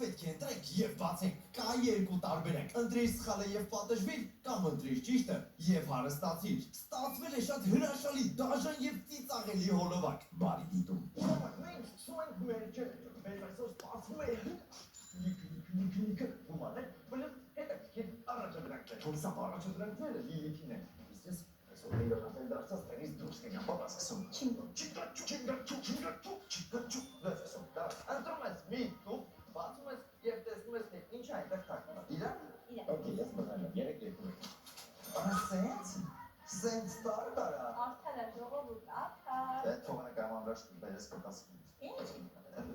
պետք է ընտրեք եւ բացեք։ Կա երկու տարբերակ։ Ընտրիր սխալը եւ պատժվիր, կամ ընտրիր ճիշտը եւ հարստացիր։ Ստացվել է շատ հրաշալի, դաժան եւ ծիծաղելի հոլովակ։ Բարի դիտում։ Մենք սուենք մեր ջերը, մեր այսօր սպասում է։ Նիքը, ումանե, բլը, հետաքրքիր առաջադրանքներ։ Հոսա առաջադրանքները Լիլիթին են։ Իսկ այսօր իրական դարձած տենիս դուրս կգամ պատասխանում։ Չինգաչու, լսում, դա ընտրում ես մի թուղթ, բացում ես եւ տեսնում ես թե ինչ է այդտեղ թաքնված։ Իրան։ Okay, ես մնալու եմ 3-2։ Սենց տարբարա։ Արդար է ժողովուրդ, արդար։ Դե թողնական ամրաշտ բերես կտասում։ Ինչ։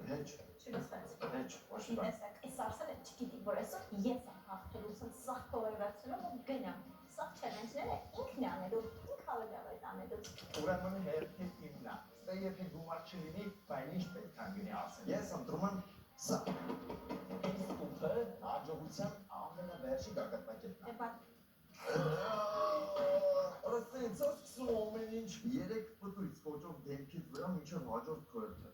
Հեչ։ Չլսվեց։ Հեչ, ոչ մի բան։ Տեսեք, այս արսենը չգիտի, որ այսօր ես եմ հաղթելու, ուսած սաղ կովերվացնում ու գնամ։ Սաղ չելենջները ինքն է անելու, ինք հավելյալ այդ անելու։ Ուրեմն հերթի իմնա։ Ստե եթե գումար չլինի, բայց ինչ պետք է գնի ասել։ Ես ընտրում եմ սա։ Այս տուփը հաջողության ամենավերջի գագաթնակետն է։ Դե Ասենց ասում ամեն ինչ 3 պտույց կոճով դեմքից վրա մինչև հաջորդ քորթը։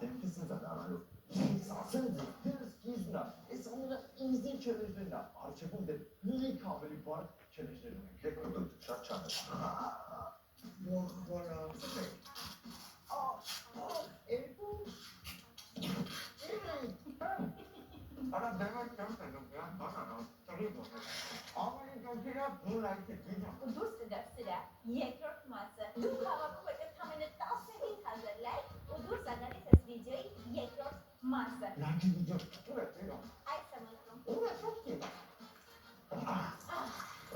Դեմքից ինձ անալու։ Ես ասեմ դες սկիզբնա, այս ամենը easy challenge-ն է։ Արժեվում դե լիք ավելի բարդ challenge-ներ ունենք։ Դե պտույտ շատ չանես։ Ողորը։ Էրկու։ Արա դեմակ չեմ տենում, բան բանանա, ծրի բոս։ Ամենի կոնքիրա բուն այդ է գինա։ ու դուրս կգաս սրա երկրորդ մասը։ Դու հավաքում եք ընդամենը 15,000 լայք ու դուրս ագալիս ես վիդեոյի երկրորդ մասը։ Լաքի վիդեո, ուր է տերում։ Այս եմ ընտրում։ Ուր է շոքի։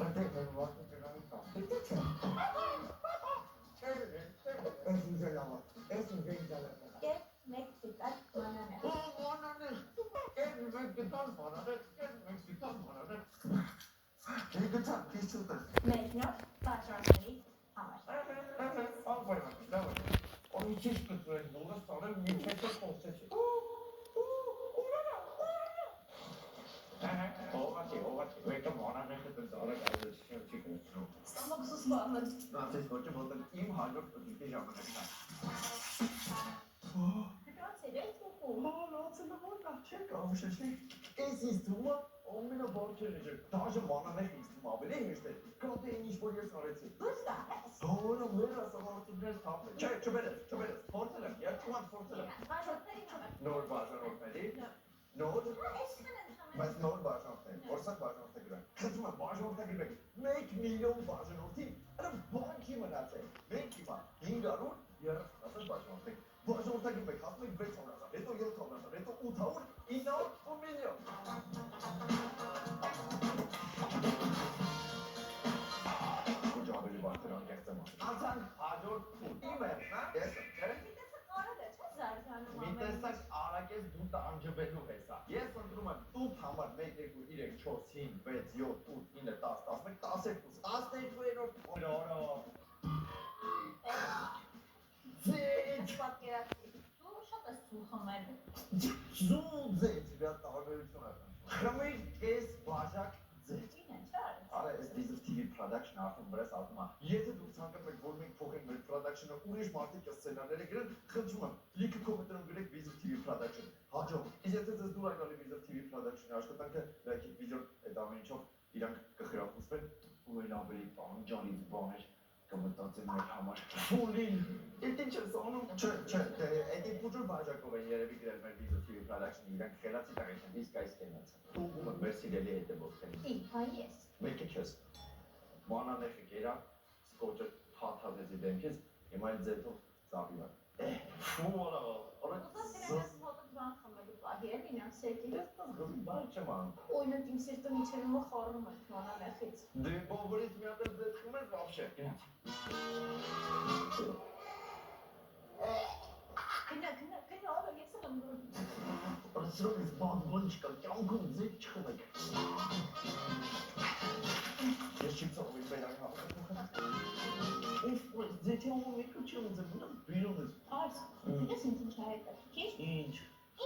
Ատեք եմ վարկի կրանի կամ։ Դե չէ։ Ես ինձ էլ ամա, ես ինձ էլ ալակա։ Կերպ մեկ ծիտակ մանանե։ Մանանե, կերպ մեկ գտան մանանե, կերպ մեկ գտան մանանե։ Դե գտան, քիչ ուտես։ Մեկնոր պատրանների համար։ Անվայրան, դավայ։ Oni չես կտրել, դուրս տարել մի քեզ խոսեցի։ Ողակի, վեկը մանանե հետը դարը կարդես չի կրեցնում։ Ստամոքսուս բամդ։ Նացես ոչ ոտ իմ հաջորդ պտուտի ժամանակն է։ Հրացել ես ուղու։ Լացելը որ նա չէ կամշեշի։ Ես ինձ թվում է ամենաբարձրն է, դաժե մանանեխ ինձ թվում ավելի հեշտ է, քան թե ինչ որ ես արեցի։ Դուրս գաս։ Հորը մեր ասավորություններ թափել։ Չէ, չբերես, փորձել եմ, երկու հատ փորձել եմ։ Բաժանորդների համար։ Նոր բաժանորդների։ Նոր, Այսքան եմ համել։ բայց նոր բաժանորդներ, որսակ բաժանորդագրան։ Խնդրում եմ բաժանորդագրվեք, 1 միլիոն բաժանորդի, այլ բանկի մնացել։ Մենք հիմա 530 բաժանորդենք։ Բաժանորդագրվեք, ասում եք 600,000, հետո 700,000, հետո 800, 900 ու միլիոն։ Ոչ ավելի բարձր անկեղծ եմ ասում։ Անցանք հաջորդ փուլ։ Իմ եմ, հա? Ես եմ, չէ՞։ Մի տեսակ արագ է, չէ՞ զարգանում Մի տեսակ արագես դու տանջվելու հեսա։ Ես ընտրում եմ տուփ համար 1, 2, 3, 4, 5, 6, 7, 8, 9, 10, 11, 12, 12-րդ Ձեջ պատկերացրի։ Դու շատ ես ծուխ խմել։ ձեջ վրա տարբերություն է։ Խմիր կես բաժակ ձեջ։ Ինչ է, չար։ Արա այս Diesel TV production արդեն վրաս ասում է։ Եթե դուք ցանկանում եք, որ մենք փոխենք մեր production-ը, ուրիշ մարդիկ սցենարները գրեն, խնդրում եմ, լիքը կոմենտարում գրեք Diesel TV production։ Հաջող։ Իսկ եթե ձեզ դուր եկալի Diesel TV production-ի աշխատանքը, լայքի վիդեո այդ ամեն ինչով իրանք կխրախուսվեն ու էլ ավելի բանջանից բաներ կմտածեն մեր համար։ Ֆուլին։ Այդ ինչ ես անում։ Չէ, այդ փոքր բաժակով են երևի գրել մեր Diesel TV production-ը, իրանք խելացի տղեկ են, իսկ այս կենաց։ Ուղում եմ մեր սիրելի հետևորդներին։ Ի, հայ ես։ Մեկը չես։ Մանանեխը կերա, սկոճը թաթազեցի դեմքից, հիմա էլ ձետով ծավիվա։ Ֆուլա, Ուզած իրենս հոտը բան խմելու պահի է, ինանց սերտի։ Ես տազգզում բար չեմ անում։ Օրինակ իմ սերտը միջերումը խառնում եք մանանեխից։ Դե բովորից մի հատ էլ ձետքում ես վավշե։ Գնա, ալը ես եմ գրում։ Սրում ես բան չկա, կյանքում ձետ չխմեք։ Ես չիմ ծողում իմ բերակ հավը։ Ինչ ձետի ամում եկը չեմ ձետ, բնամ բիրում ես։ Արս, ես ինձ ինչ հայետաքրքիր։ Ինչ։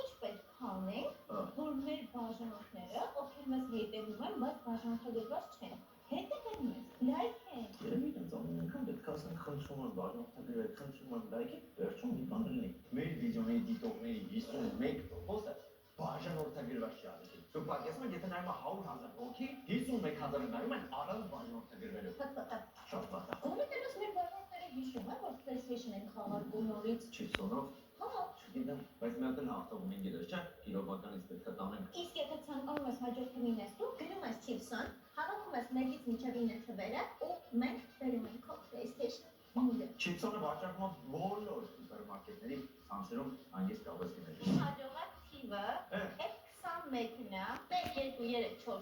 Ինչ պետք անենք, որ մեր բաժանորդները, ովքեր մեզ հետևում են, բայց բաժանորդագրված չեն, հետևեն մեզ, լայք են։ Երևի ինձ ամեն անգամ պետք է ասենք խնդրում եմ բաժանորդագրվեք, խնդրում եմ լայքի, վերջում մի բան լինի։ Մեր վիդեոների դիտողների 51%-ը բաժանորդագրված դրվաշիալի։ Դու պատկերացնում ես, եթե նայում 100,000 հոգի, 51,000-ը նայում են առանց բաժանորդագրվելու։ Պատվատա։ Շատ վատ է։ Կոմիտերս մեր բառները հիշում է, որ PlayStation են խաղարկում նորից։ Չիպսոնով, Հա, չգիտեմ, բայց մի հատ էլ հաղթողում են գիտես, չէ՞, իրովականից պետք է տանենք։ իսկ եթե ցանկանում ես հաջորդ թվին դու գնում ես Chipson, հավաքում ես 1-ից մինչև 9 թվերը ու մենք բերում ենք քո PlayStation 5-ը։ Չիպսոնը վաճառվում է բոլոր սուպերմարկետների ցանցերում հանգիստ կարող ես գնել։ Հաջողակ թիվը այդ 21-ն է, 1, 2, 3, 4։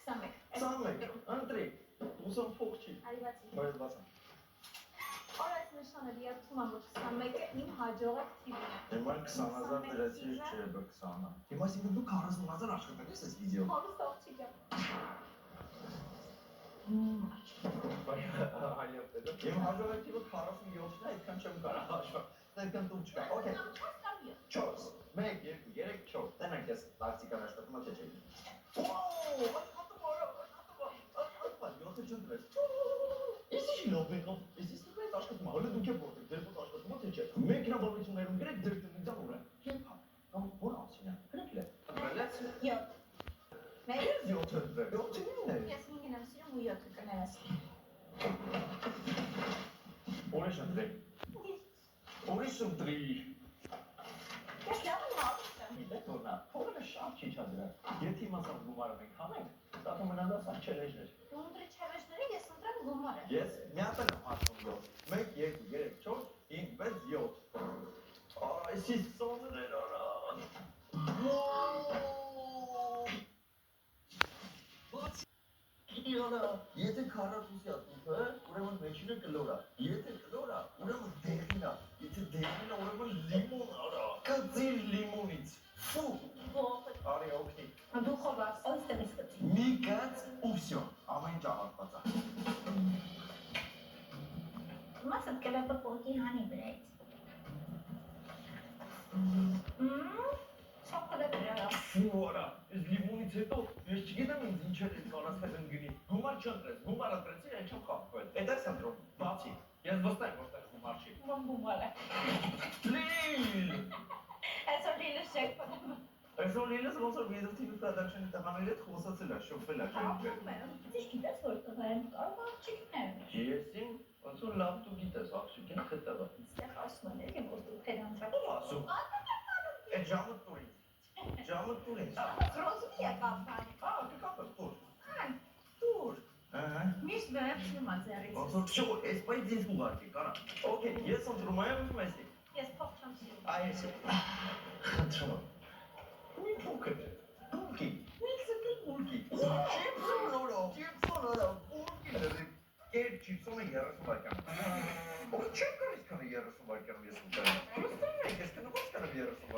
21։ 21, ընտրի, ուսում փող չի, Արիվացի։ բայց բացան։ Օրես նշանը երթում եմ, որ 21-ը իմ հաջողակ թիվն է։ Հիմա 20,000 դրեցի, չէ, բը 20-ը։ Հիմա ասինքն դու 40,000 աշխատել ես այս վիդեո։ Հորս աղջիկ եմ։ Այո, դե։ Իմ հաջողակիվը 47-ն է, այդքան չեմ կարող հաշվել։ Այդքան տուն չկա։ Okay։ 4, 1, 2, 3, 4։ Տենակ ես տաքսիկան աշխատում եմ, թե չէ։ Ոու, աշխատում արա, յոթը չընտրես։ Իսկ լավ եկավ, իսկ նույնպես աշխատում եմ, հələ դուք եք որտեղ, դեր ո՞տ աշխատում եք, թե չէ։ Մեկնաբանություններում գրեք ձեր տնտեսական ուղը։ Հա, կամ որ ասին է, գրեք լե։ Ընտրելես։ 7։ Մեր Ես 7 ընտրել, 7-ին է։ ես 5-ն եմ սիրում ու 7-ը կներես։ Ուրիշ ընտրի։ Ուրիշ ընտրի։ Ես լավ եմ հավատում։ Գիտեք որնա, փողը շատ չի չադրա։ Եթե իմացավ գումարը մենք հանենք, դա մնալու է չելեջներ։ Դու ընտրի չավեջները, ես ընտրեմ գումարը։ Ես մի հատ եմ հաշվում 7։ 1, 2, 3, 4, 5, 6, 7։ Այս իսկ սոներ արա։ Իրանա, եթե քառակուսի է տուփը, ուրեմն մեջինը կլոր է։ Եթե կլոր է, ուրեմն դեղին է։ Եթե դեղին է, ուրեմն լիմոն արա։ Կծիր լիմոնից։ Ֆու։ Ո՞վ։ Արի օգնի։ Դու խորաս, ոստերից կծի։ Մի կած ու վсё, ամեն ճաղարկված է։ Մասը կերապը պոկի հանի բրեյց։ Շոկոլադ բրեյա։ Ֆու արա, այս լիմոնից հետո ես չգիտեմ ինձ ինչ է կանացել ընկնի։ Գումար չընտրես, գումարը ընտրեցի, այն չեմ խախտվել։ Էդ է սանդրոմ, բացի։ Ես վստահ եմ, որ գումար չի։ Ման գումարը։ Լիլ։ Այսօր դիլը շեք պատում։ Այսօր լիլս ոնց որ վիզիտիվ production-ի տղաների հետ խոսացել է, շփվել է։ Հավատում եմ։ Ինչ գիտես որ տղա եմ, կարող է չգիտեմ։ Եսին, ոնց որ լավ դու գիտես, աղջիկին խտավը։ Ստեղ ասում են, էլի որ դու փերանջա։ Ո՞վ ասում։ Այդ ժամը տուրին։ Ժամը տուրին։ Ռոզի է կապան։ Ահա, կկապը տուր։ Ան, Տուր։ Ահա։ միշտ վերջնում է ձեռից։ Ոնց որ շո, այս բայց ինձ ուղարկի, կարա։ Okay, ես ընտրում եմ մեստի։ Ես փող չեմ սիրում։ Այս։ Խնդրում եմ։ Մի փոքր։ Փոքր։ Մի սեփի փոքր։ Չիպսոնը, փոքր։ Այդ չիպսոնը 30 վայրկյան։ Ո՞չ չեմ կարող քանի 30 վայրկյան ես ուտել։ Պրոստը ես կնոց կարող 30